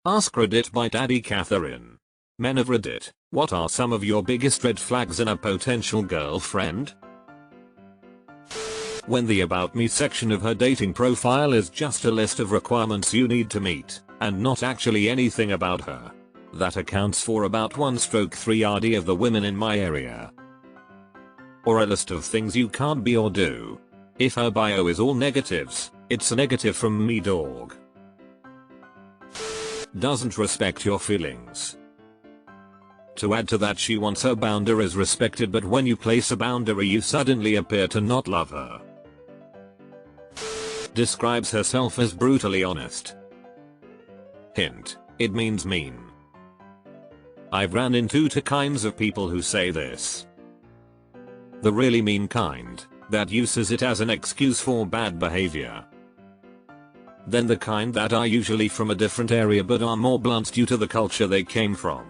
AskReddit by Daddy Catherine. Men of Reddit, what are some of your biggest red flags in a potential girlfriend? When the About Me section of her dating profile is just a list of requirements you need to meet, and not actually anything about her. That accounts for about 1/3 of the women in my area. Or a list of things you can't be or do. If her bio is all negatives, it's a negative from me, dog. Doesn't respect your feelings. To add to that, she wants her boundaries respected, but when you place a boundary you suddenly appear to not love her. Describes herself as brutally honest. Hint, it means mean. I've ran into two kinds of people who say this. The really mean kind, that uses it as an excuse for bad behavior. Then the kind that are usually from a different area but are more blunt due to the culture they came from.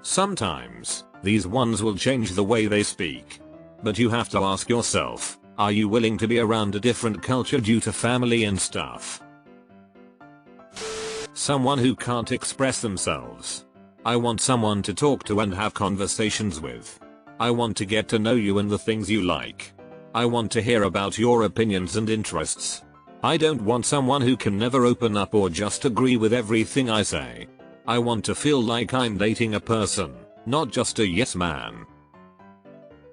Sometimes, these ones will change the way they speak. But you have to ask yourself, are you willing to be around a different culture due to family and stuff? Someone who can't express themselves. I want someone to talk to and have conversations with. I want to get to know you and the things you like. I want to hear about your opinions and interests. I don't want someone who can never open up or just agree with everything I say. I want to feel like I'm dating a person, not just a yes man.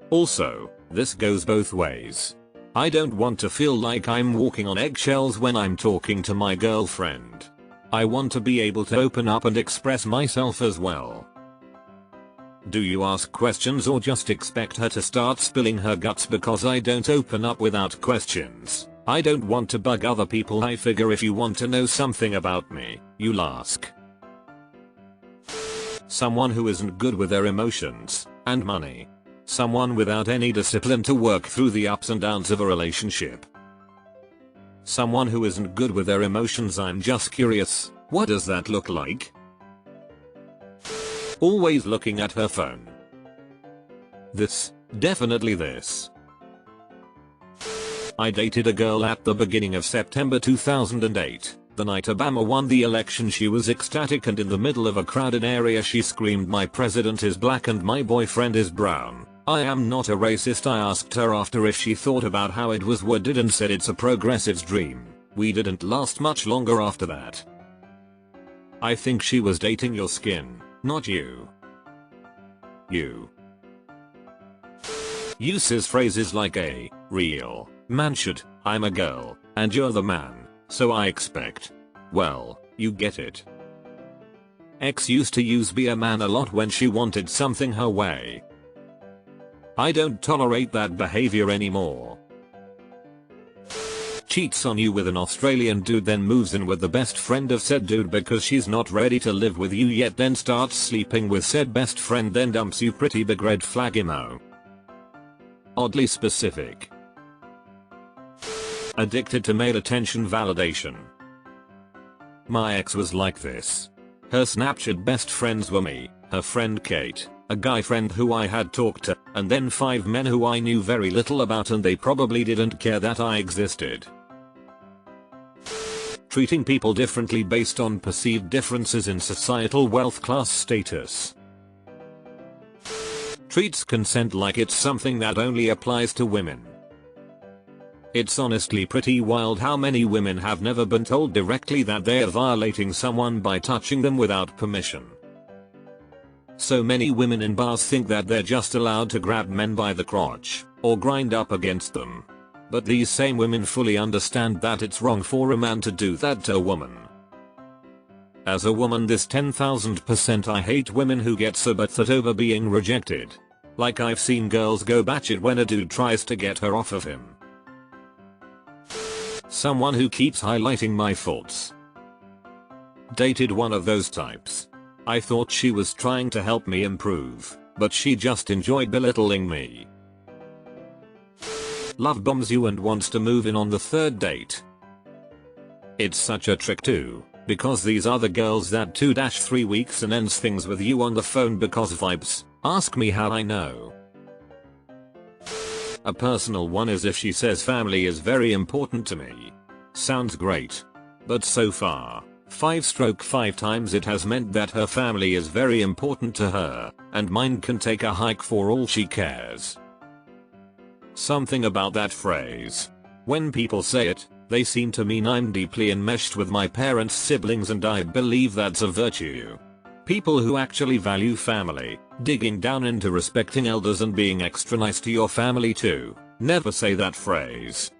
Also, this goes both ways. I don't want to feel like I'm walking on eggshells when I'm talking to my girlfriend. I want to be able to open up and express myself as well. Do you ask questions or just expect her to start spilling her guts? Because I don't open up without questions. I don't want to bug other people. I figure if you want to know something about me, you'll ask. Someone who isn't good with their emotions and money. Someone without any discipline to work through the ups and downs of a relationship. Someone who isn't good with their emotions. I'm just curious, what does that look like? Always looking at her phone. This, definitely this. I dated a girl at the beginning of September 2008. The night Obama won the election, she was ecstatic, and in the middle of a crowded area she screamed, "My president is black and my boyfriend is brown. I am not a racist." I asked her after if she thought about how it was worded and said it's a progressive's dream. We didn't last much longer after that. I think she was dating your skin, not you. You. Uses phrases like a real man should, I'm a girl, and you're the man, so I expect. Well, you get it. X used to use be a man a lot when she wanted something her way. I don't tolerate that behavior anymore. Cheats on you with an Australian dude, then moves in with the best friend of said dude because she's not ready to live with you yet, then starts sleeping with said best friend, then dumps you. Pretty big red flag emo. Oddly specific. Addicted to male attention validation. My ex was like this. Her Snapchat best friends were me, her friend Kate, a guy friend who I had talked to, and then 5 men who I knew very little about, and they probably didn't care that I existed. Treating people differently based on perceived differences in societal wealth class status. Treats consent like it's something that only applies to women. It's honestly pretty wild how many women have never been told directly that they are violating someone by touching them without permission. So many women in bars think that they're just allowed to grab men by the crotch or grind up against them. But these same women fully understand that it's wrong for a man to do that to a woman. As a woman, this 10,000% I hate women who get so upset over being rejected. Like I've seen girls go batshit when a dude tries to get her off of him. Someone who keeps highlighting my faults. Dated one of those types. I thought she was trying to help me improve, but she just enjoyed belittling me. Love bombs you and wants to move in on the 3rd date. It's such a trick too, because these are the girls that 2-3 weeks and ends things with you on the phone because vibes. Ask me how I know. A personal one is if she says family is very important to me. Sounds great. But so far, 5 times it has meant that her family is very important to her, and mine can take a hike for all she cares. Something about that phrase. When people say it, they seem to mean I'm deeply enmeshed with my parents' siblings, and I believe that's a virtue. People who actually value family, digging down into respecting elders and being extra nice to your family too, never say that phrase.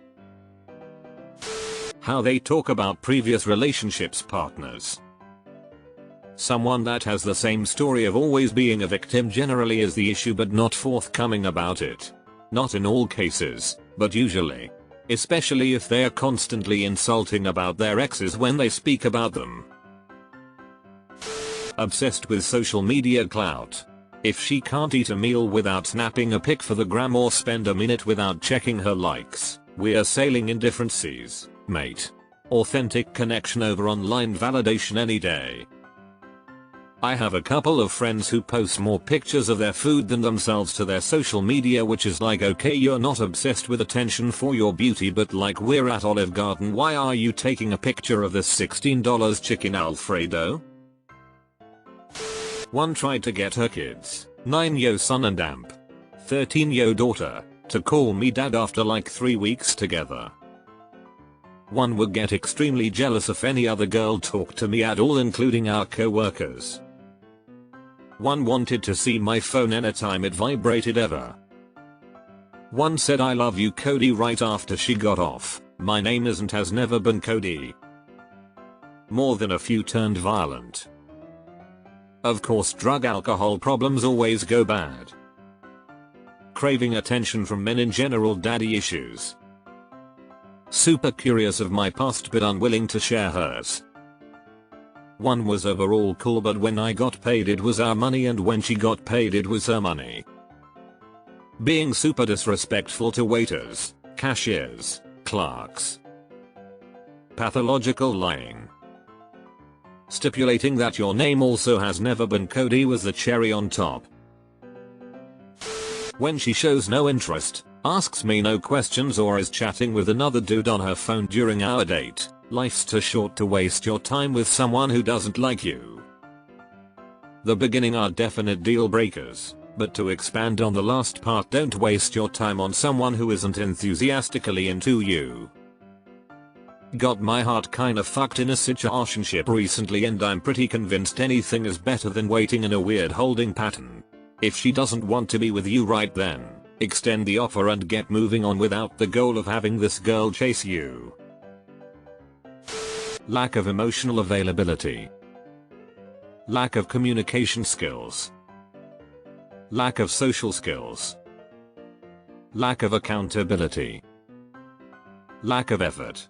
How they talk about previous relationships partners. Someone that has the same story of always being a victim generally is the issue, but not forthcoming about it. Not in all cases, but usually. Especially if they are constantly insulting about their exes when they speak about them. Obsessed with social media clout. If she can't eat a meal without snapping a pic for the gram or spend a minute without checking her likes, we're sailing in different seas, mate. Authentic connection over online validation any day. I have a couple of friends who post more pictures of their food than themselves to their social media, which is like, okay, you're not obsessed with attention for your beauty, but like, we're at Olive Garden, why are you taking a picture of this $16 chicken Alfredo? One tried to get her kids, 9-yo son and amp, 13-yo daughter, to call me dad after like 3 weeks together. One would get extremely jealous if any other girl talked to me at all, including our co-workers. One wanted to see my phone anytime it vibrated ever. One said I love you Cody right after she got off. My name isn't, has never been Cody. More than a few turned violent. Of course, drug alcohol problems always go bad. Craving attention from men in general, daddy issues. Super curious of my past but unwilling to share hers. One was overall cool, but when I got paid it was our money, and when she got paid it was her money. Being super disrespectful to waiters, cashiers, clerks. Pathological lying. Stipulating that your name also has never been Cody was the cherry on top. When she shows no interest, asks me no questions, or is chatting with another dude on her phone during our date, life's too short to waste your time with someone who doesn't like you. The beginning are definite deal breakers, but to expand on the last part, don't waste your time on someone who isn't enthusiastically into you. Got my heart kinda fucked in a situationship recently, and I'm pretty convinced anything is better than waiting in a weird holding pattern. If she doesn't want to be with you right then, extend the offer and get moving on without the goal of having this girl chase you. Lack of emotional availability. Lack of communication skills. Lack of social skills. Lack of accountability. Lack of effort.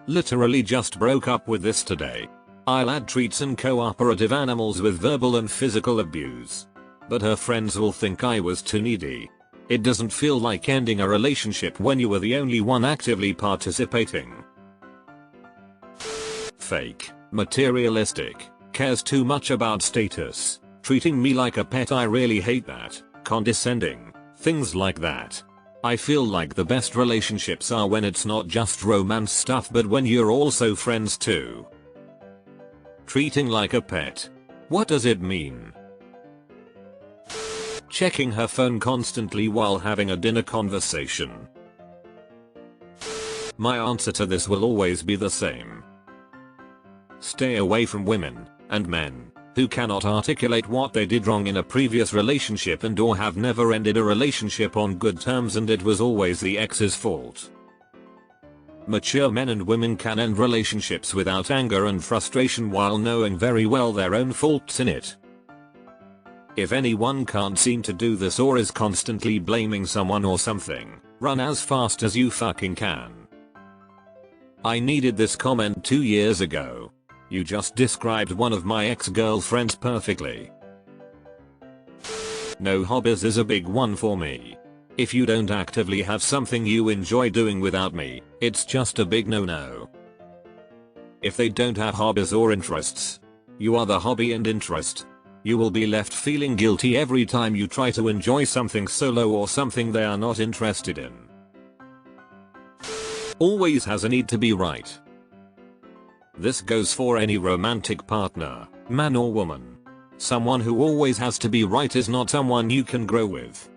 Literally just broke up with this today. I'll add treats and cooperative animals with verbal and physical abuse. But her friends will think I was too needy. It doesn't feel like ending a relationship when you were the only one actively participating. Fake, materialistic, cares too much about status, treating me like a pet, I really hate that, condescending, things like that. I feel like the best relationships are when it's not just romance stuff, but when you're also friends too. Treating like a pet. What does it mean? Checking her phone constantly while having a dinner conversation. My answer to this will always be the same. Stay away from women and men who cannot articulate what they did wrong in a previous relationship and or have never ended a relationship on good terms and it was always the ex's fault. Mature men and women can end relationships without anger and frustration while knowing very well their own faults in it. If anyone can't seem to do this or is constantly blaming someone or something, run as fast as you fucking can. I needed this comment 2 years ago. You just described one of my ex-girlfriends perfectly. No hobbies is a big one for me. If you don't actively have something you enjoy doing without me, it's just a big no-no. If they don't have hobbies or interests, you are the hobby and interest. You will be left feeling guilty every time you try to enjoy something solo or something they are not interested in. Always has a need to be right. This goes for any romantic partner, man or woman. Someone who always has to be right is not someone you can grow with.